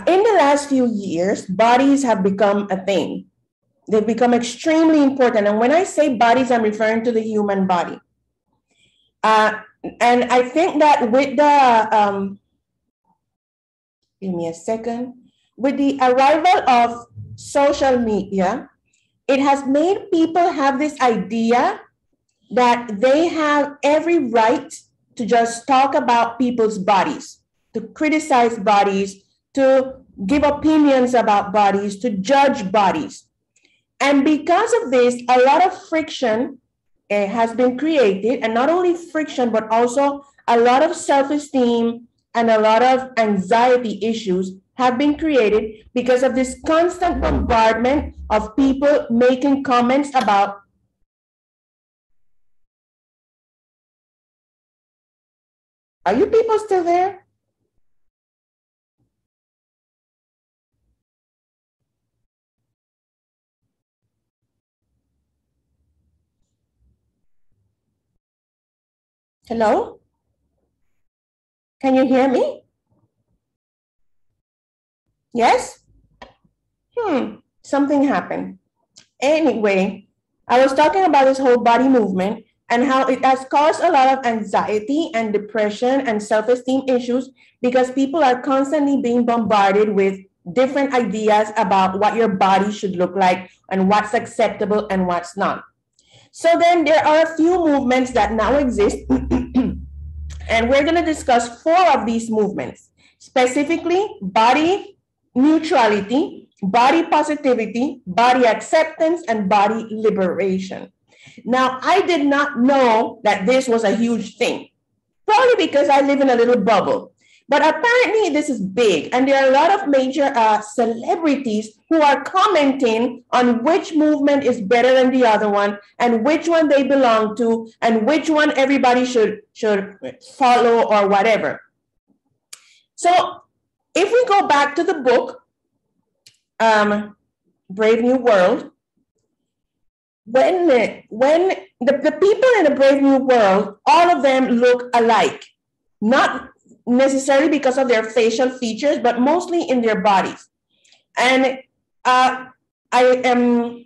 In the last few years, bodies have become a thing. They've become extremely important. And when I say bodies, I'm referring to the human body. And I think that with the, give me a second, with the arrival of social media, it has made people have this idea that they have every right to just talk about people's bodies, to criticize bodies, to give opinions about bodies, to judge bodies. And because of this, a lot of friction has been created, and not only friction, but also a lot of self-esteem and a lot of anxiety issues have been created because of this constant bombardment of people making comments about. Are you people still there? Hello? Can you hear me? Yes? Something happened. Anyway, I was talking about this whole body movement and how it has caused a lot of anxiety and depression and self-esteem issues because people are constantly being bombarded with different ideas about what your body should look like and what's acceptable and what's not. So then there are a few movements that now exist, and we're going to discuss 4 of these movements, specifically body neutrality, body positivity, body acceptance, and body liberation. Now, I did not know that this was a huge thing, probably because I live in a little bubble. But apparently this is big, and there are a lot of major celebrities who are commenting on which movement is better than the other one, and which one they belong to, and which one everybody should follow or whatever. So if we go back to the book, Brave New World, when the people in the Brave New World, all of them look alike, not necessarily because of their facial features, but mostly in their bodies. And I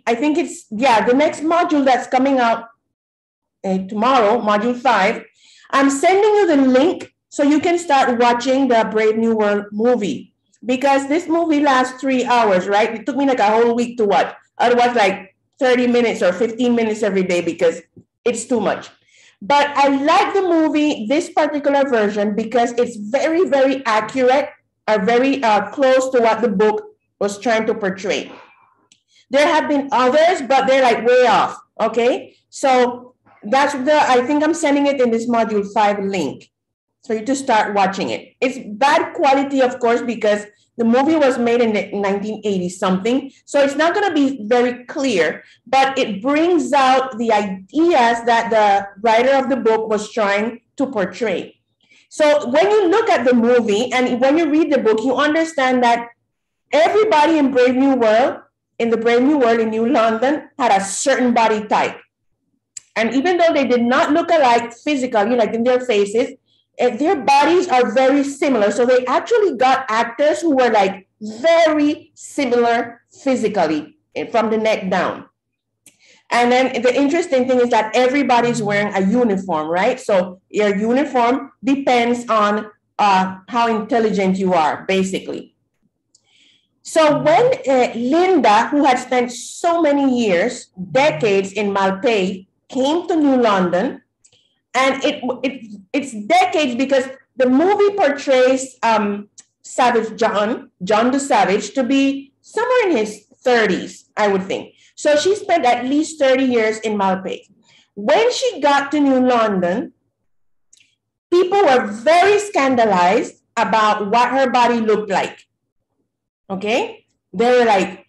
think it's, the next module that's coming out tomorrow, module 5, I'm sending you the link so you can start watching the Brave New World movie, because this movie lasts 3 hours, right? It took me like a whole week to watch. Otherwise, like 30 minutes or 15 minutes every day, because it's too much. But I like the movie, this particular version, because it's very, very accurate, or very close to what the book was trying to portray. There have been others, but they're like way off, okay? So that's I think I'm sending it in this module 5 link for you to start watching it. It's bad quality, of course, because the movie was made in 1980 something, so it's not going to be very clear, but it brings out the ideas that the writer of the book was trying to portray. So when you look at the movie and when you read the book, you understand that everybody in Brave New World, in the Brave New World in New London, had a certain body type. And even though they did not look alike physically, like in their faces, their bodies are very similar. So they actually got actors who were like very similar physically from the neck down. And then the interesting thing is that everybody's wearing a uniform, right? So your uniform depends on how intelligent you are, basically. So when Linda, who had spent so many years, decades in Malpais, came to New London, and it's decades because the movie portrays Savage John the Savage to be somewhere in his 30s, I would think. So she spent at least 30 years in Malpais. When she got to New London, people were very scandalized about what her body looked like. Okay? They were like,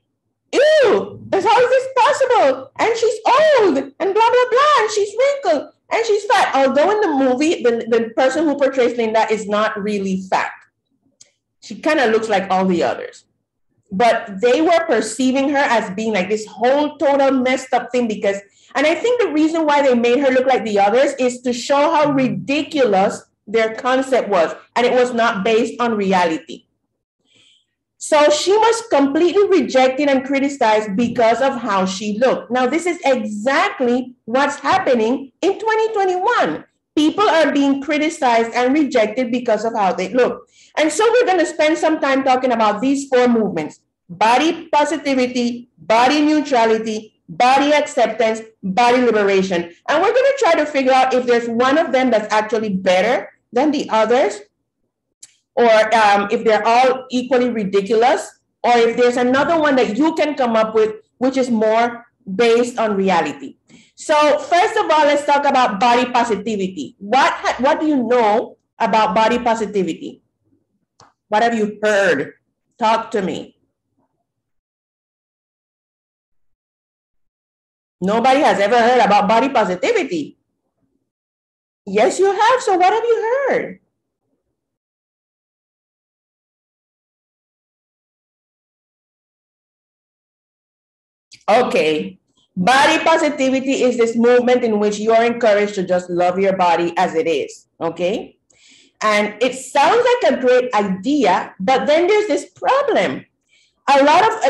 ew, how is this possible? And she's old, and blah, blah, blah, and she's wrinkled, and she's fat. Although in the movie, the person who portrays Linda is not really fat. She kind of looks like all the others. But they were perceiving her as being like this whole total messed up thing because, and I think the reason why they made her look like the others is to show how ridiculous their concept was. And it was not based on reality. So she was completely rejected and criticized because of how she looked. Now, this is exactly what's happening in 2021. People are being criticized and rejected because of how they look. And so we're going to spend some time talking about these four movements: body positivity, body neutrality, body acceptance, body liberation. And we're going to try to figure out if there's one of them that's actually better than the others, or if they're all equally ridiculous, or if there's another one that you can come up with which is more based on reality. So first of all, let's talk about body positivity. What do you know about body positivity? What have you heard? Talk to me. Nobody has ever heard about body positivity. Yes, you have. So what have you heard? Okay. Body positivity is this movement in which you're encouraged to just love your body as it is. Okay. And it sounds like a great idea, but then there's this problem. A lot of,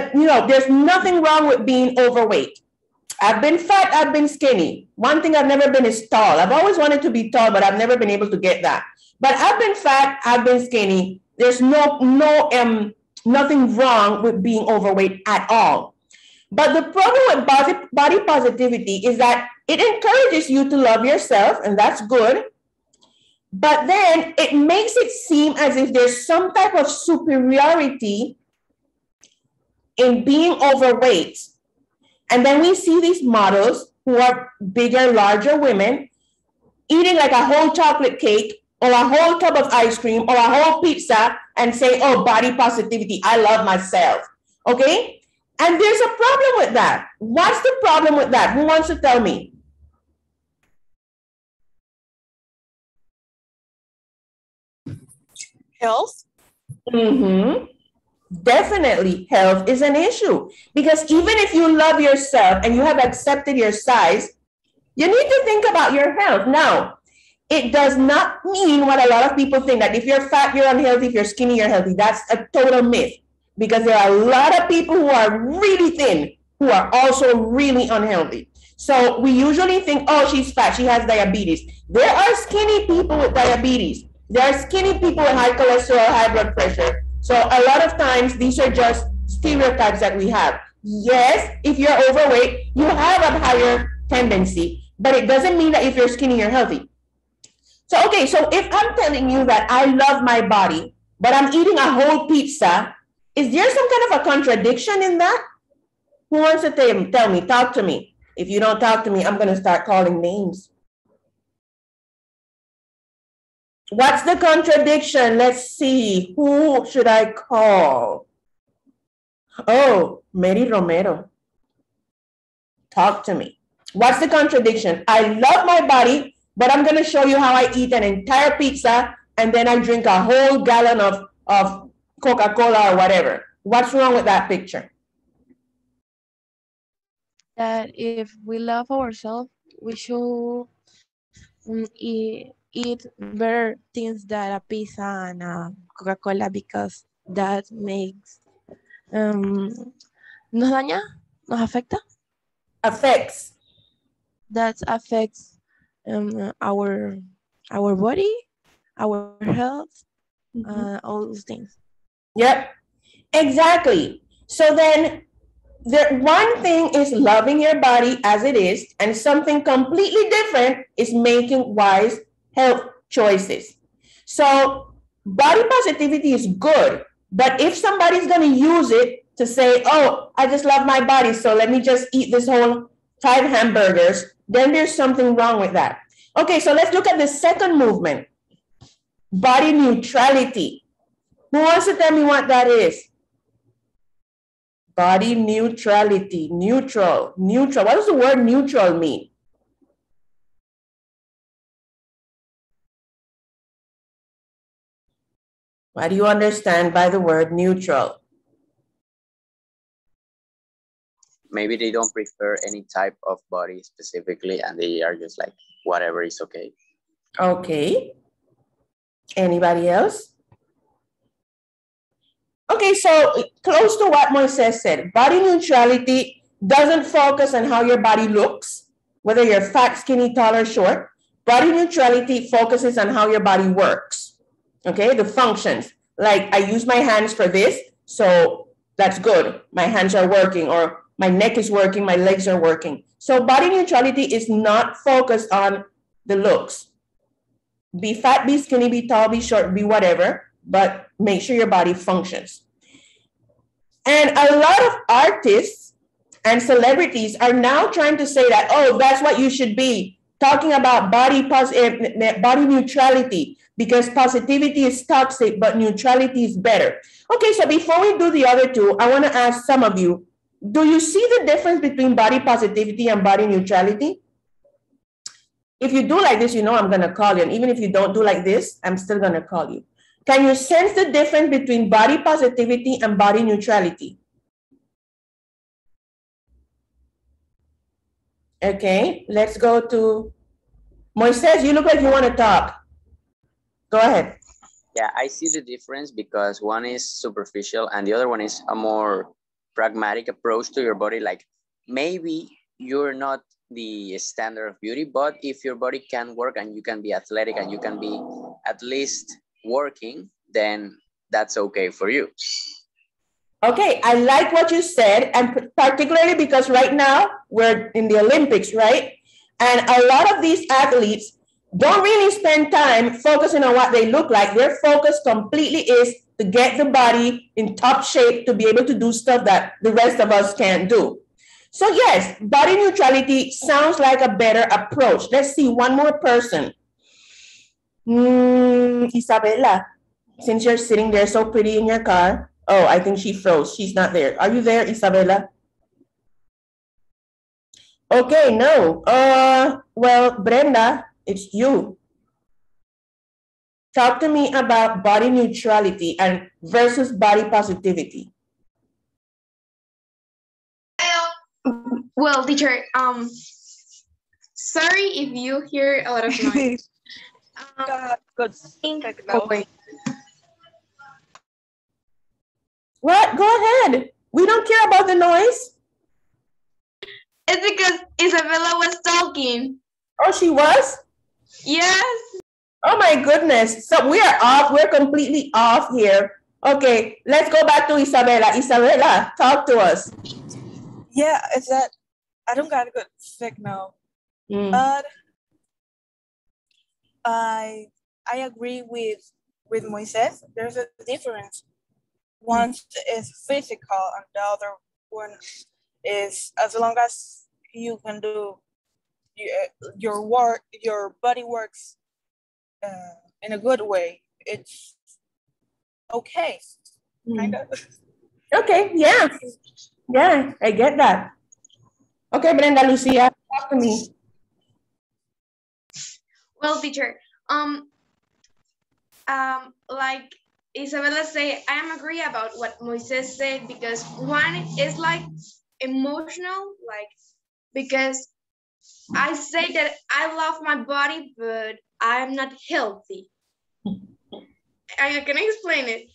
there's nothing wrong with being overweight. I've been fat, I've been skinny. One thing I've never been is tall. I've always wanted to be tall, but I've never been able to get that. But I've been fat, I've been skinny. There's nothing wrong with being overweight at all. But the problem with body positivity is that it encourages you to love yourself, and that's good. But then it makes it seem as if there's some type of superiority in being overweight. And then we see these models who are bigger, larger women eating like a whole chocolate cake or a whole tub of ice cream or a whole pizza and say, oh, body positivity, I love myself. Okay? And there's a problem with that. What's the problem with that? Who wants to tell me? Health? Mm-hmm. Definitely, health is an issue, because even if you love yourself and you have accepted your size, you need to think about your health. Now, it does not mean what a lot of people think, that if you're fat, you're unhealthy, if you're skinny, you're healthy. That's a total myth, because there are a lot of people who are really thin who are also really unhealthy. So we usually think, oh, she's fat, she has diabetes. There are skinny people with diabetes. There are skinny people with high cholesterol, high blood pressure. So a lot of times these are just stereotypes that we have. Yes, if you're overweight, you have a higher tendency, but it doesn't mean that if you're skinny, you're healthy. So, okay, so if I'm telling you that I love my body, but I'm eating a whole pizza, is there some kind of a contradiction in that? Who wants to tell me? Talk to me. If you don't talk to me, I'm going to start calling names. What's the contradiction? Let's see. Who should I call? Oh, Mary Romero. Talk to me. What's the contradiction? I love my body, but I'm going to show you how I eat an entire pizza and then I drink a whole gallon of Coca-Cola or whatever. What's wrong with that picture? That if we love ourselves, we should eat better things than a pizza and a Coca-Cola, because that makes nos daña, nos afecta. Affects. That affects our body, our health, all those things. Yep, exactly. So then the one thing is loving your body as it is, and something completely different is making wise health choices. So body positivity is good, but if somebody's going to use it to say, oh, I just love my body, so let me just eat this whole 5 hamburgers, then there's something wrong with that. Okay, so let's look at the second movement, body neutrality. Who wants to tell me what that is? Body neutrality, neutral. What does the word neutral mean? What do you understand by the word neutral? Maybe they don't prefer any type of body specifically, and they are just like, whatever is okay. Okay. Anybody else? Okay, so close to what Moises said, body neutrality doesn't focus on how your body looks, whether you're fat, skinny, tall, or short. Body neutrality focuses on how your body works, okay, the functions. Like I use my hands for this, so that's good. My hands are working, or my neck is working, my legs are working. So body neutrality is not focused on the looks. Be fat, be skinny, be tall, be short, be whatever, but make sure your body functions. And a lot of artists and celebrities are now trying to say that, oh, that's what you should be, talking about body neutrality, because positivity is toxic, but neutrality is better. Okay, so before we do the other two, I want to ask some of you, do you see the difference between body positivity and body neutrality? If you do like this, you know I'm going to call you. And even if you don't do like this, I'm still going to call you. Can you sense the difference between body positivity and body neutrality? Okay, let's go to Moises. You look like you want to talk. Go ahead. Yeah, I see the difference because one is superficial and the other one is a more pragmatic approach to your body. Like maybe you're not the standard of beauty, but if your body can work and you can be athletic and you can be at least working, then that's okay for you. Okay, I like what you said, and particularly because right now we're in the Olympics, right? And a lot of these athletes don't really spend time focusing on what they look like. Their focus completely is to get the body in top shape to be able to do stuff that the rest of us can't do. So yes, body neutrality sounds like a better approach. Let's see, one more person. Isabella, since you're sitting there so pretty in your car. Oh, I think she froze. She's not there. Are you there, Isabella? Okay, no. Well, Brenda, it's you. Talk to me about body neutrality and versus body positivity. Well, teacher, sorry if you hear a lot of noise. What? Go ahead. We don't care about the noise. It's because Isabella was talking. Oh, she was? Yes. Oh my goodness. So we are off. We're completely off here. Okay, let's go back to Isabella. Isabella, talk to us. Yeah, it's that I don't got a good signal. But I agree with Moises. There's a difference. One is physical and the other one is as long as you can do your work, your body works in a good way, it's okay. Kind of. Okay, yeah. Yeah, I get that. Okay, Brenda, Lucia, talk to me. Well, teacher, like Isabella say, I am agree about what Moises said, because one is like emotional, like because I say that I love my body, but I'm not healthy. I can explain it.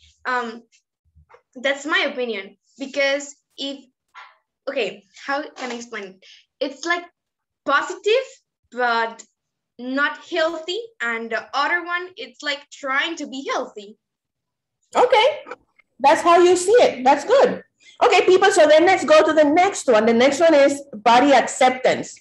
That's my opinion, because how can I explain it? It's like positive, but not healthy, and the other one, it's like trying to be healthy. Okay, that's how you see it. That's good. Okay, people, so then let's go to the next one. The next one is body acceptance.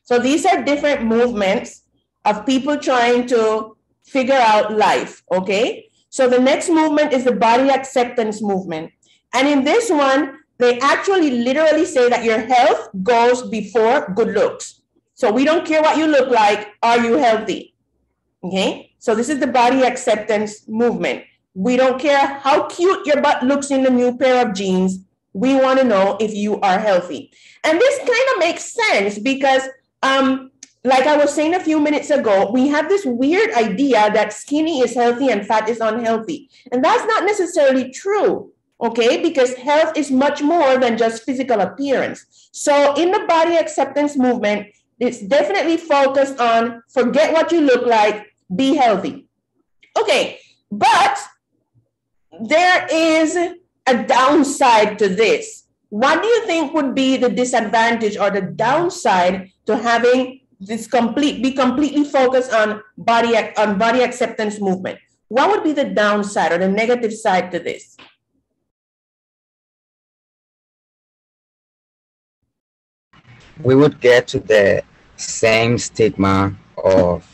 So these are different movements of people trying to figure out life, okay? So the next movement is the body acceptance movement. And in this one, they actually literally say that your health goes before good looks. So we don't care what you look like, are you healthy? Okay, so this is the body acceptance movement. We don't care how cute your butt looks in the new pair of jeans. We want to know if you are healthy. And this kind of makes sense because, like I was saying a few minutes ago, we have this weird idea that skinny is healthy and fat is unhealthy. And that's not necessarily true, okay? Because health is much more than just physical appearance. So in the body acceptance movement, it's definitely focused on forget what you look like, be healthy. Okay, but there is a downside to this. What do you think would be the disadvantage or the downside to having this be completely focused on body acceptance movement? What would be the downside or the negative side to this? We would get to the same stigma of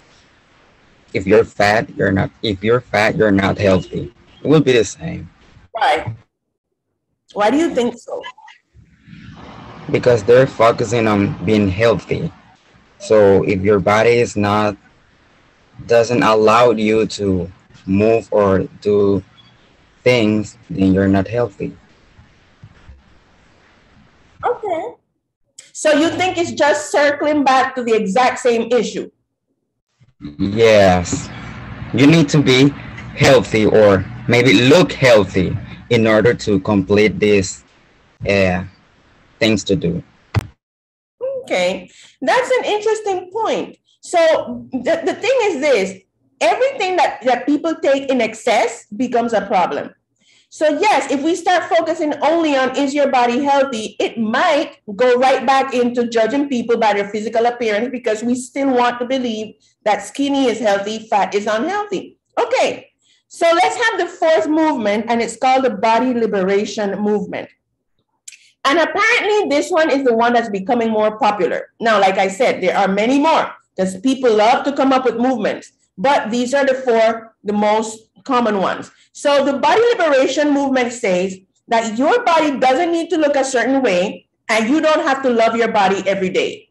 if you're fat, you're not. If you're fat, you're not healthy. It will be the same. Right. Why do you think so? Because they're focusing on being healthy. So if your body is not doesn't allow you to move or do things, then you're not healthy. Okay. So you think it's just circling back to the exact same issue? Yes. You need to be healthy or maybe look healthy in order to complete these things to do. Okay, that's an interesting point. So the thing is this, everything that people take in excess becomes a problem. So yes, if we start focusing only on is your body healthy, it might go right back into judging people by their physical appearance because we still want to believe that skinny is healthy, fat is unhealthy. Okay, so let's have the fourth movement, and it's called the body liberation movement. And apparently this one is the one that's becoming more popular. Now, like I said, there are many more because people love to come up with movements, but these are the most common ones. So the body liberation movement says that your body doesn't need to look a certain way and you don't have to love your body every day.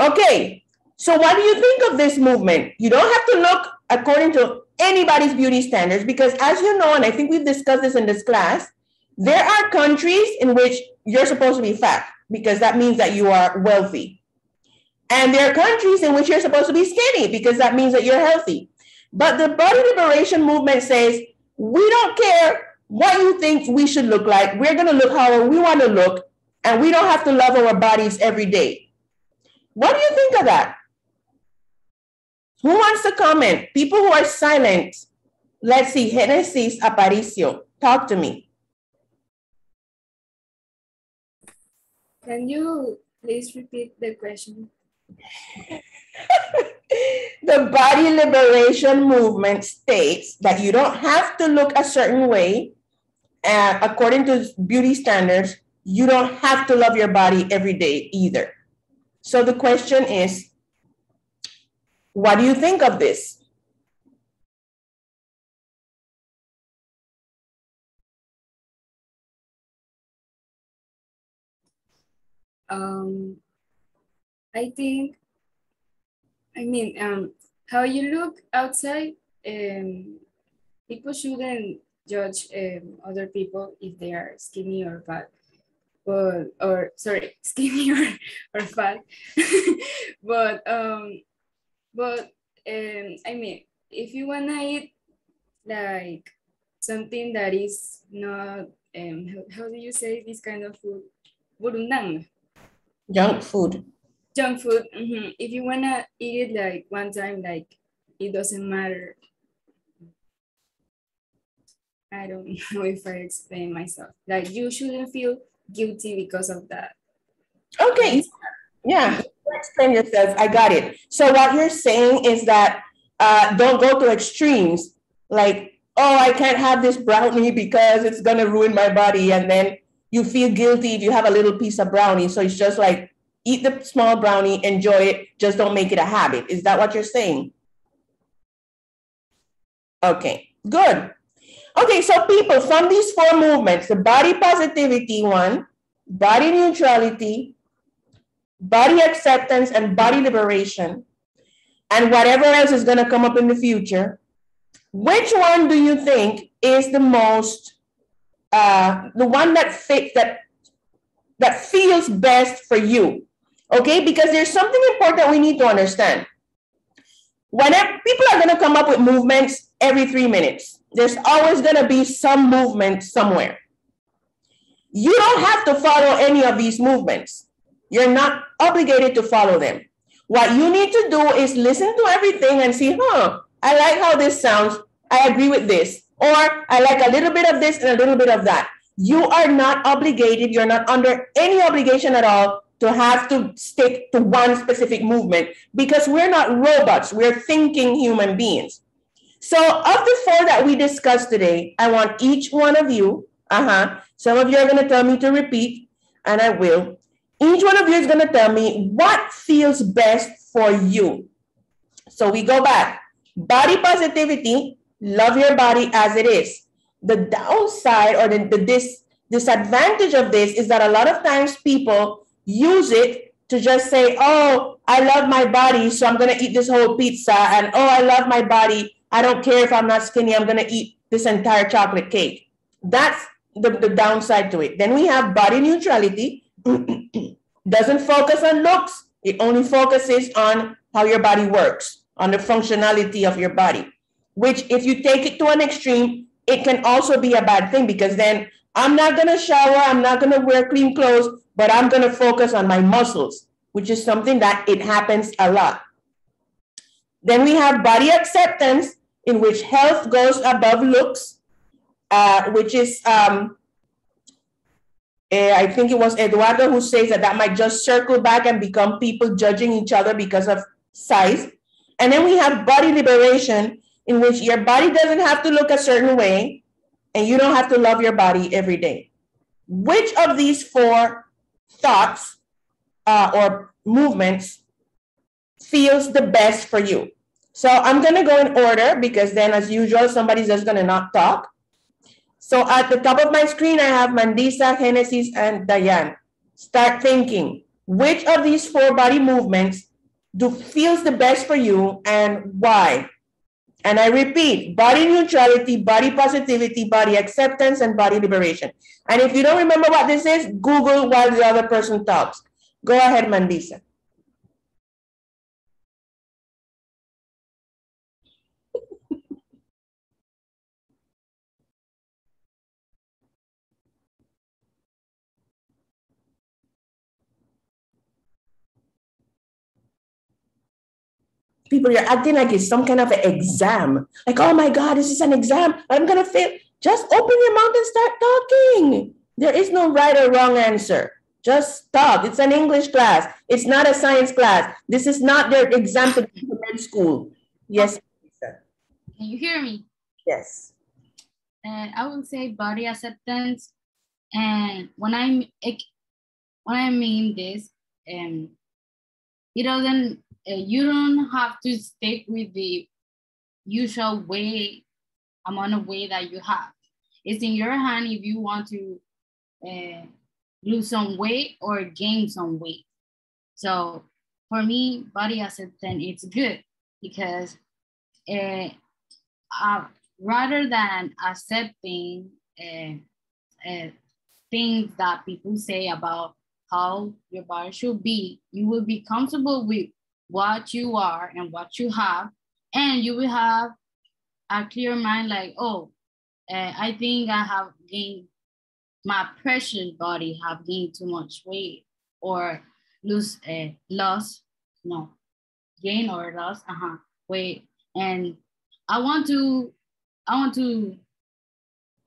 Okay, so what do you think of this movement? You don't have to look according to anybody's beauty standards because, as you know, and I think we've discussed this in this class, there are countries in which you're supposed to be fat because that means that you are wealthy. And there are countries in which you're supposed to be skinny because that means that you're healthy. But the body liberation movement says, we don't care what you think we should look like. We're going to look however we want to look, and we don't have to love our bodies every day. What do you think of that? Who wants to comment? People who are silent. Let's see. Genesis Aparicio. Talk to me. Can you please repeat the question? The body liberation movement states that you don't have to look a certain way. According to beauty standards, you don't have to love your body every day either. So the question is, what do you think of this? I think, how you look outside, people shouldn't judge other people if they are skinny or fat, skinny or fat. but if you wanna eat like something that is not, how do you say this kind of food? Burundang. Junk food. Junk food. If you wanna eat it like one time, like it doesn't matter. I don't know if I explain myself. Like you shouldn't feel guilty because of that. Okay. Yeah. Explain yourself. I got it. So what you're saying is that don't go to extremes. Like, oh, I can't have this brownie because it's gonna ruin my body, and then you feel guilty if you have a little piece of brownie. So it's just like, eat the small brownie, enjoy it, just don't make it a habit. Is that what you're saying? Okay, good. Okay, so people, from these four movements, the body positivity one, body neutrality, body acceptance, and body liberation, and whatever else is gonna come up in the future, which one do you think is the most, the one that fits, that feels best for you? Okay, because there's something important we need to understand. Whenever people are going to come up with movements every 3 minutes, there's always going to be some movement somewhere. You don't have to follow any of these movements. You're not obligated to follow them. What you need to do is listen to everything and see, I like how this sounds. I agree with this, or I like a little bit of this and a little bit of that. You are not obligated, you're not under any obligation at all to have to stick to one specific movement, because we're not robots, we're thinking human beings. So of the 4 that we discussed today, I want each one of you, some of you are going to tell me to repeat, and I will. Each one of you is going to tell me what feels best for you. So we go back. Body positivity, love your body as it is. The downside or the disadvantage of this is that a lot of times people use it to just say, oh, I love my body, so I'm going to eat this whole pizza. And oh, I love my body. I don't care if I'm not skinny. I'm going to eat this entire chocolate cake. That's the downside to it. Then we have body neutrality. Doesn't focus on looks. It only focuses on how your body works, on the functionality of your body, which if you take it to an extreme, it can also be a bad thing, because then I'm not going to shower, I'm not going to wear clean clothes, but I'm going to focus on my muscles, which is something that it happens a lot. Then we have body acceptance, in which health goes above looks, which is, I think it was Eduardo who says that might just circle back and become people judging each other because of size. And then we have body liberation, in which your body doesn't have to look a certain way, and you don't have to love your body every day. Which of these 4 thoughts or movements feels the best for you? So I'm going to go in order, because then, as usual, somebody's just going to not talk. So at the top of my screen, I have Mandisa, Genesis, and Diane. Start thinking. Which of these 4 body movements feels the best for you, and why? And I repeat: body neutrality, body positivity, body acceptance, and body liberation. And if you don't remember what this is, Google while the other person talks. Go ahead, Mandisa. People, you're acting like it's some kind of an exam. Like, oh my God, this is an exam. I'm going to fail. Just open your mouth and start talking. There is no right or wrong answer. Just talk. It's an English class. It's not a science class. This is not their exam to med school. Yes. Can you hear me? Yes. I would say body acceptance. And when I mean this, it doesn't. You don't have to stick with the usual amount of weight that you have. It's in your hand if you want to lose some weight or gain some weight. So for me, body acceptance, it's good, because rather than accepting things that people say about how your body should be, you will be comfortable with what you are and what you have, and you will have a clear mind, like, oh, I think I have gained, my precious body have gained too much weight, or gain or loss weight, and I want to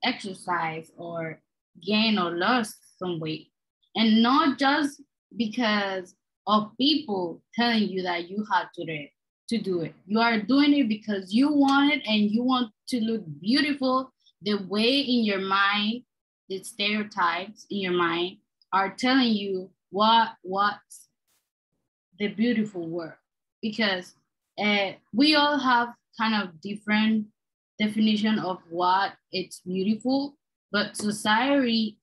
exercise or gain or lose some weight, and not just because of people telling you that you have to do it. You are doing it because you want it, and you want to look beautiful. The way in your mind, the stereotypes in your mind are telling you what's the beautiful word, because we all have kind of different definition of what it's beautiful, but society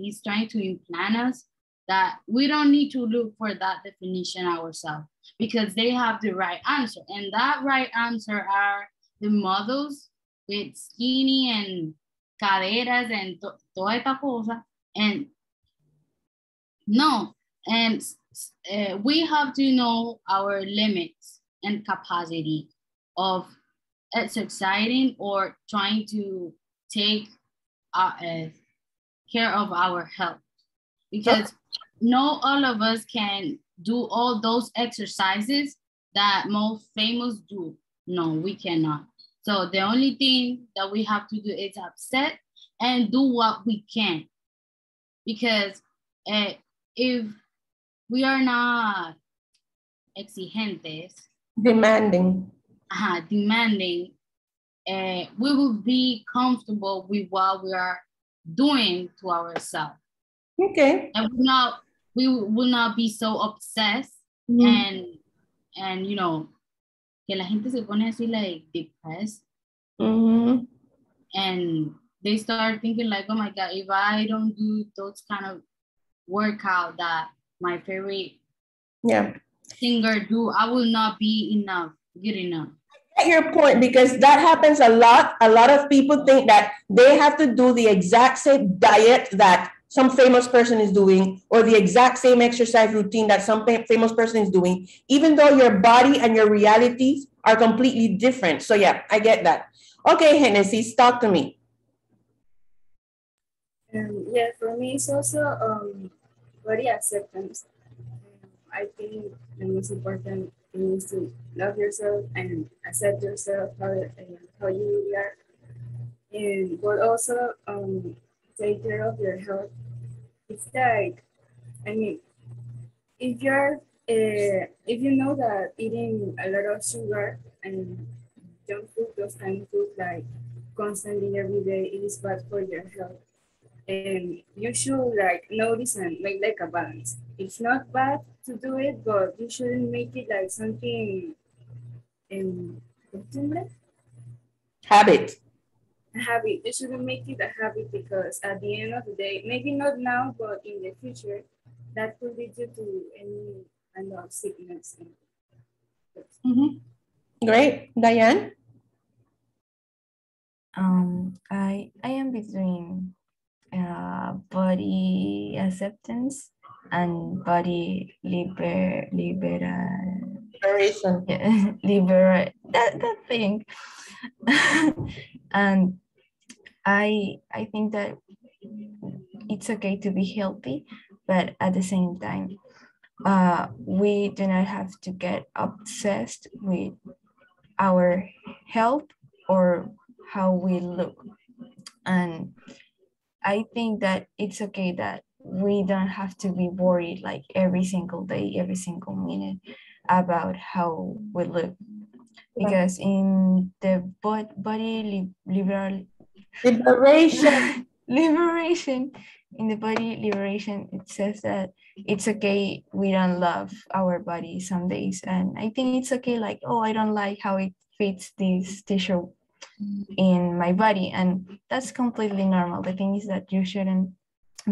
is trying to implant us that we don't need to look for that definition ourselves, because they have the right answer. And that right answer are the models with skinny and caderas and toda esta cosa. And no, and we have to know our limits and capacity of exercising or trying to take care of our health, because not all of us can do all those exercises that most famous do. No, we cannot. So the only thing that we have to do is accept and do what we can. Because if we are not exigentes, Demanding. demanding, we will be comfortable with what we are doing to ourselves. Okay. And we will not be so obsessed and you know, que la gente se pone así like depressed. And they start thinking like, oh my God, if I don't do those kind of workout that my favorite singer do, I will not be good enough. I get your point, because that happens a lot. A lot of people think that they have to do the exact same diet that some famous person is doing, or the exact same exercise routine that some famous person is doing, even though your body and your realities are completely different. So yeah, I get that. Okay, Genesis, talk to me. Yeah, for me, it's also body acceptance. I think the most important thing is to love yourself and accept yourself how you really are, and but also take care of your health. It's like, I mean, if you know that eating a lot of sugar and junk food, those kind of food, like constantly every day, it is bad for your health. And you should like notice and make like a balance. It's not bad to do it, but you shouldn't make it like something Habit. A habit. You shouldn't make it a habit, because at the end of the day, maybe not now, but in the future, that could lead you to any kind of sickness. Great. Diane? I am between body acceptance and body liberation. Yeah, that thing. And I think that it's okay to be healthy, but at the same time, we do not have to get obsessed with our health or how we look. And I think that it's okay that we don't have to be worried like every single day, every single minute about how we look. Because in the body liberation, in the body liberation, it says that it's okay, we don't love our body some days. And I think it's okay, like, oh, I don't like how it fits this t-shirt in my body, and that's completely normal. The thing is that you shouldn't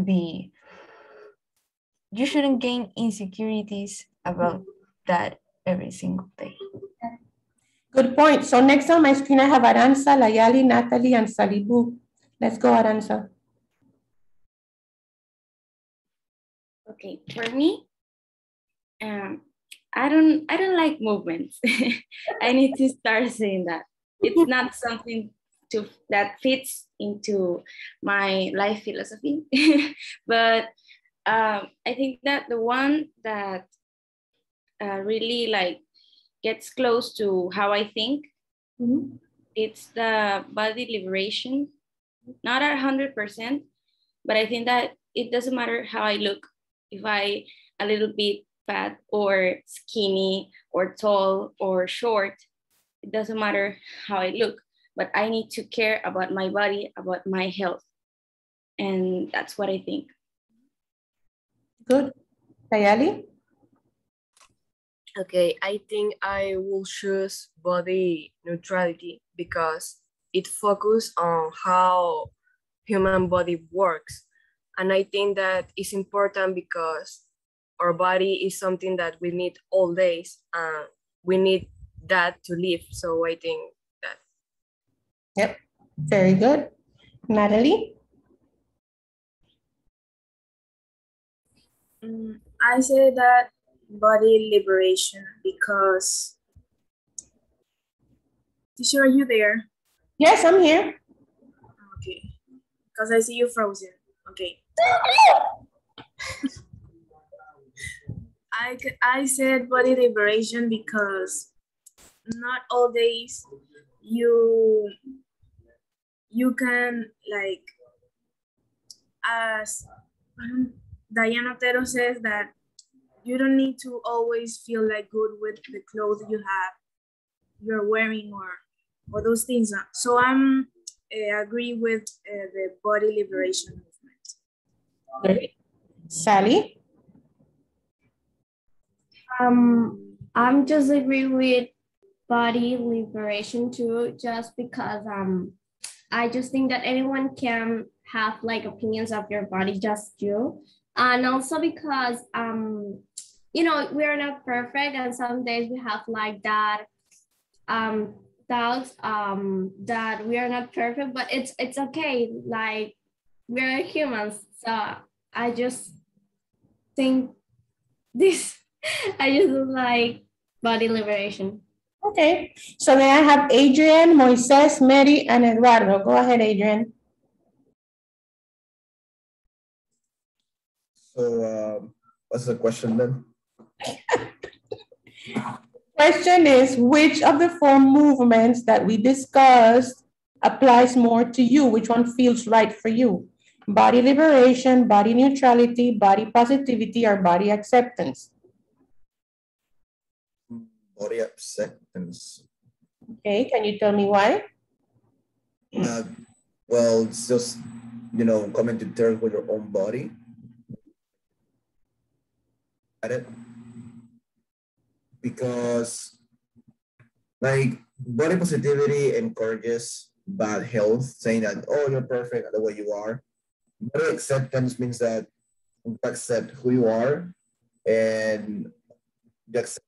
gain insecurities about that every single day. Good point. So next on my screen, I have Aranza, Layali, Natalie, and Salibu. Let's go, Aranza. Okay, for me, I don't like movements. I need to start saying that. It's not something that fits into my life philosophy. But I think that the one that really like gets close to how I think, it's the body liberation. Not 100%, but I think that it doesn't matter how I look. If I a little bit fat or skinny or tall or short, it doesn't matter how I look, but I need to care about my body, about my health. And that's what I think. Good. Layali? Okay, I think I will choose body neutrality because it focuses on how human body works. And I think that is important because our body is something that we need all days, and we need that to live. So I think that. Yep, very good. Natalie? I say that body liberation because, Tisha, are you there? Yes, I'm here. Okay, because I see you frozen. Okay. I said body liberation because not all days you you can like, as Diana Otero says, that you don't need to always feel like good with the clothes you're wearing or those things. So I'm agree with the body liberation movement. Great. Sally? I'm just agree with body liberation too, just because I just think that anyone can have like opinions of your body, just you. And also because you know, we're not perfect, and some days we have like that doubts that we are not perfect, but it's okay, like we're humans. So I just think this I just like body liberation. Okay. So then I have Adrian, Moises, Mary, and Eduardo. Go ahead, Adrian. So what's the question then? Question is, which of the four movements that we discussed applies more to you? Which one feels right for you? Body liberation, body neutrality, body positivity, or body acceptance? Body acceptance. Okay, can you tell me why? Well, it's just, coming to terms with your own body. At it. Because like body positivity encourages bad health, saying that, oh, you're perfect the way you are. Body acceptance means that you accept who you are and you accept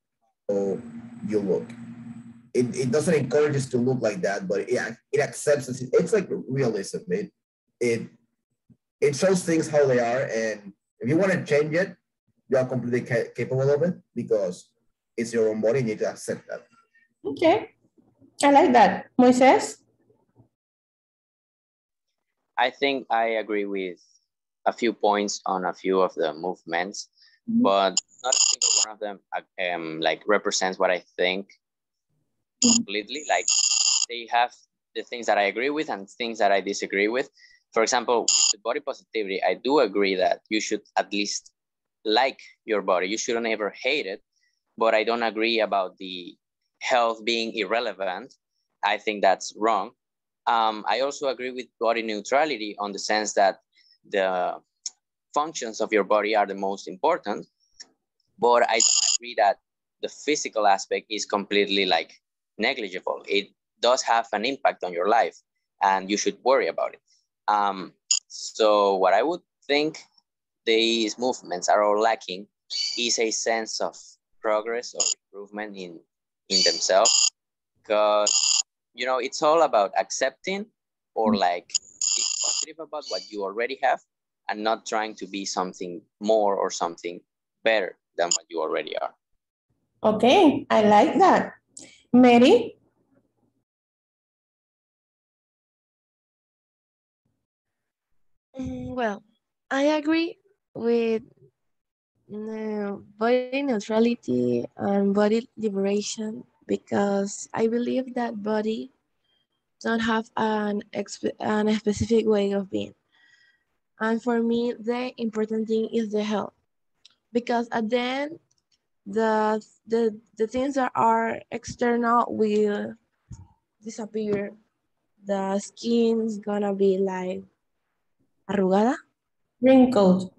how you look. It doesn't encourage us to look like that, but it accepts us. It's like realism. It shows things how they are, and if you want to change it, you are completely capable of it because it's your own body and you need to accept that. Okay, I like that. Moises? I think I agree with a few points on a few of the movements, but not a single one of them like represents what I think completely. Like they have the things that I agree with and things that I disagree with. For example, with body positivity, I do agree that you should at least like your body. You shouldn't ever hate it, but I don't agree about the health being irrelevant. I think that's wrong. I also agree with body neutrality on the sense that the functions of your body are the most important, but I don't agree that the physical aspect is completely like negligible. It does have an impact on your life and you should worry about it. So what I would think these movements are all lacking is a sense of progress or improvement in themselves, because it's all about accepting or like being positive about what you already have and not trying to be something more or something better than what you already are. Okay, I like that. Mary? Well, I agree with body neutrality and body liberation because I believe that body don't have an specific way of being. And for me, the important thing is the health, because at the end, the things that are external will disappear. The skin's gonna be like arrugada. Wrinkled.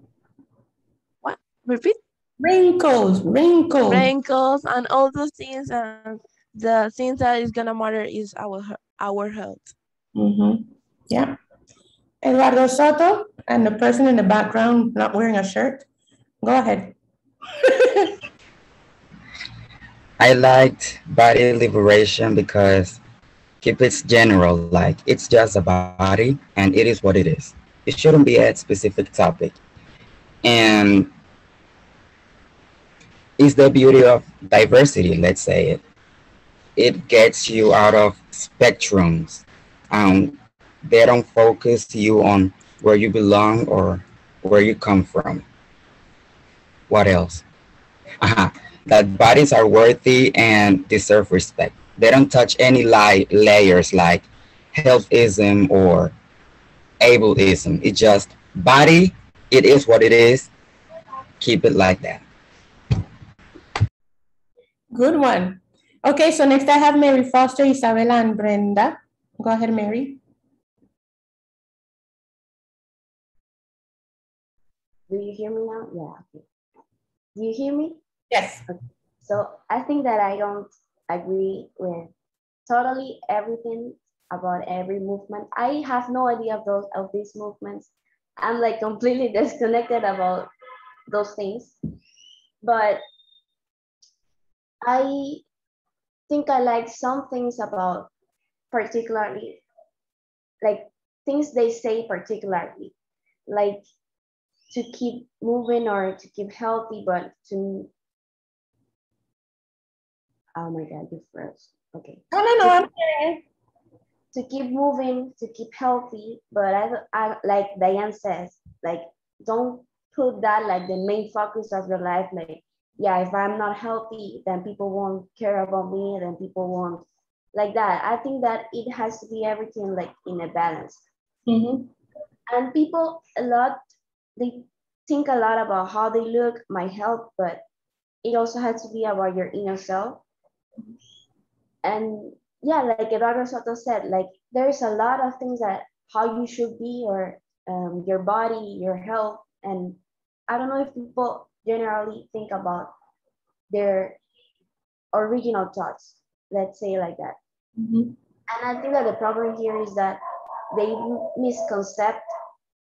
What? Repeat? Wrinkles, wrinkles. Wrinkles and all those things, and the thing that is gonna matter is our health. Yeah. Eduardo Soto and the person in the background not wearing a shirt. Go ahead. I liked body liberation because keep it general, like it's just a body and it is what it is. It shouldn't be a specific topic. And it's the beauty of diversity, let's say it. It gets you out of spectrums. They don't focus you on where you belong or where you come from. What else? That bodies are worthy and deserve respect. They don't touch any layers like healthism or ableism. It just body. It is what it is. Keep it like that. Good one. Okay, so next I have Mary Foster, Isabella, and Brenda. Go ahead, Mary. Do you hear me now? Yeah. Okay. Do you hear me? Yes. Okay. So I think that I don't agree with totally everything about every movement. I have no idea of these movements. I'm like completely disconnected about those things. But I think I like some things about particularly, like things they say particularly, like to keep moving or to keep healthy, but to, oh my God, you froze. Okay. No, I'm here. To keep moving, to keep healthy, but I like Diane says, like, don't put that like the main focus of your life. Like, yeah, if I'm not healthy, then people won't care about me, then people won't like that. I think that it has to be everything like in a balance. Mm-hmm. And people a lot, they think a lot about how they look, my health, but it also has to be about your inner self. And yeah, like Eduardo Soto said, like there's a lot of things that how you should be, or your body, your health. And I don't know if people generally think about their original thoughts, let's say like that. Mm-hmm. And I think that the problem here is that they misconcept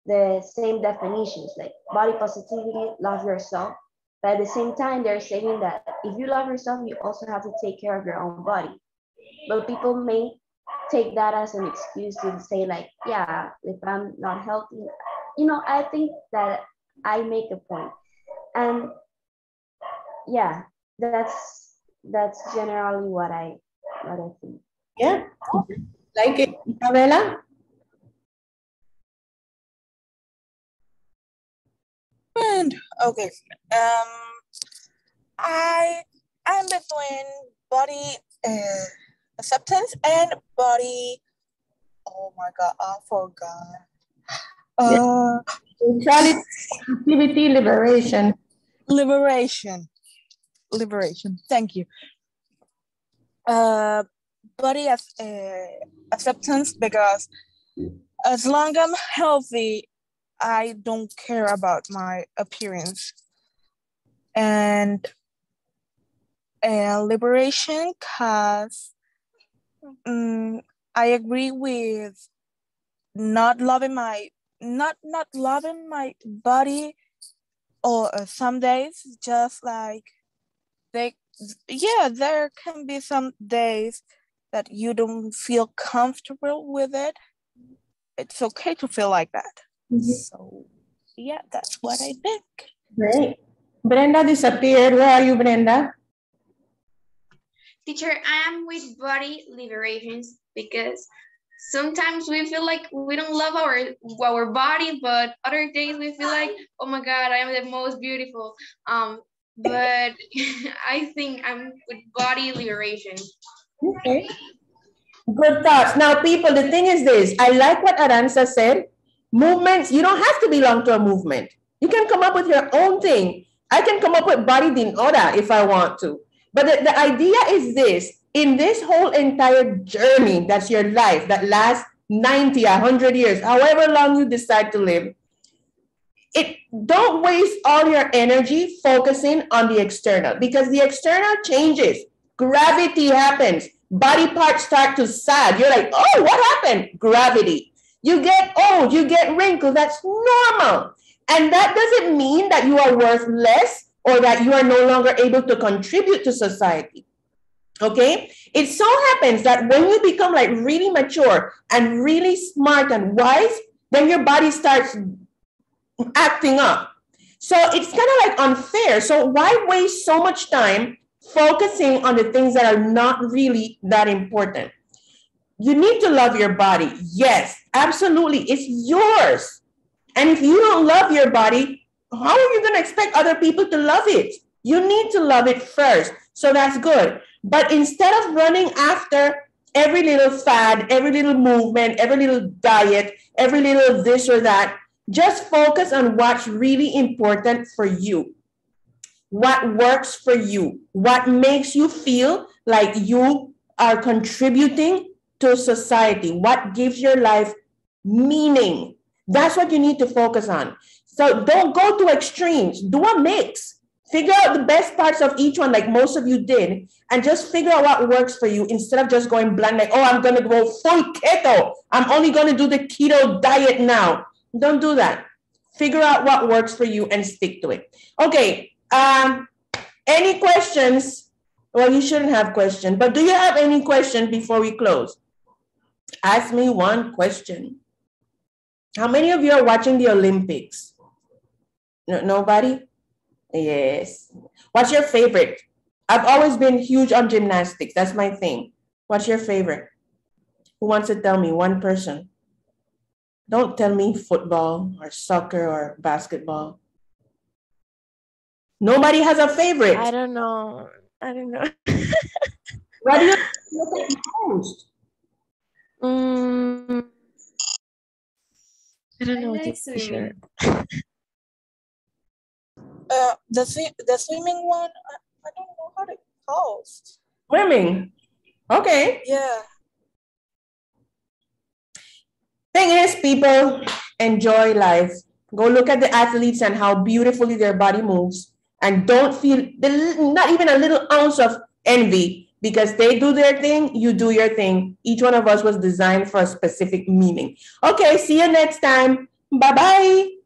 the same definitions, like body positivity, love yourself. But at the same time, they're saying that if you love yourself, you also have to take care of your own body. But people may take that as an excuse to say like, yeah, if I'm not healthy, I think that I make a point. And yeah, that's generally what I think. Yeah, like it, Isabella. And okay, I'm between body acceptance and body. Oh my God, I forgot. Neutrality, activity, liberation. Liberation. Thank you. Body as acceptance, because as long as I'm healthy, I don't care about my appearance. And liberation, because I agree with not loving my body, or some days just like there can be some days that you don't feel comfortable with it. It's okay to feel like that. Mm-hmm. So yeah, that's what I think. Great. Brenda disappeared. Where are you, Brenda? Teacher, I am with body liberations, because sometimes we feel like we don't love our body, but other days we feel like, oh my God, I am the most beautiful. But I think I'm with body liberation. Okay. Good thoughts. Now, people, the thing is this. I like what Aranza said. Movements, you don't have to belong to a movement. You can come up with your own thing. I can come up with body din ora if I want to. But the idea is this. In this whole entire journey, that's your life, that lasts 90, 100 years, however long you decide to live, don't waste all your energy focusing on the external, because the external changes. Gravity happens. Body parts start to sag. You're like, oh, what happened? Gravity. You get old, you get wrinkles. That's normal. And that doesn't mean that you are worth less or that you are no longer able to contribute to society. Okay? It so happens that when you become like really mature and really smart and wise, then your body starts acting up. So it's kind of like unfair. So why waste so much time focusing on the things that are not really that important? You need to love your body. Yes, absolutely. It's yours. And if you don't love your body, how are you going to expect other people to love it? You need to love it first. So that's good. But instead of running after every little fad, every little movement, every little diet, every little this or that, just focus on what's really important for you. What works for you? What makes you feel like you are contributing to society? What gives your life meaning? That's what you need to focus on. So don't go to extremes. Do a mix. Figure out the best parts of each one, like most of you did, and just figure out what works for you instead of just going blind, like, oh, I'm going to go full keto. I'm only going to do the keto diet now. Don't do that. Figure out what works for you and stick to it. Okay. Any questions? Well, you shouldn't have questions, but do you have any questions before we close? Ask me one question. How many of you are watching the Olympics? No, nobody? Yes. What's your favorite? I've always been huge on gymnastics. That's my thing. What's your favorite? Who wants to tell me? One person. Don't tell me football or soccer or basketball. Nobody has a favorite. I don't know. I don't know. What do you look at most? I don't know. I like Teacher. The swimming one, I don't know how it calls. Swimming. Okay. Yeah. Thing is, people, enjoy life. Go look at the athletes and how beautifully their body moves, and don't feel not even a little ounce of envy, because they do their thing, you do your thing. Each one of us was designed for a specific meaning. Okay, see you next time. Bye-bye.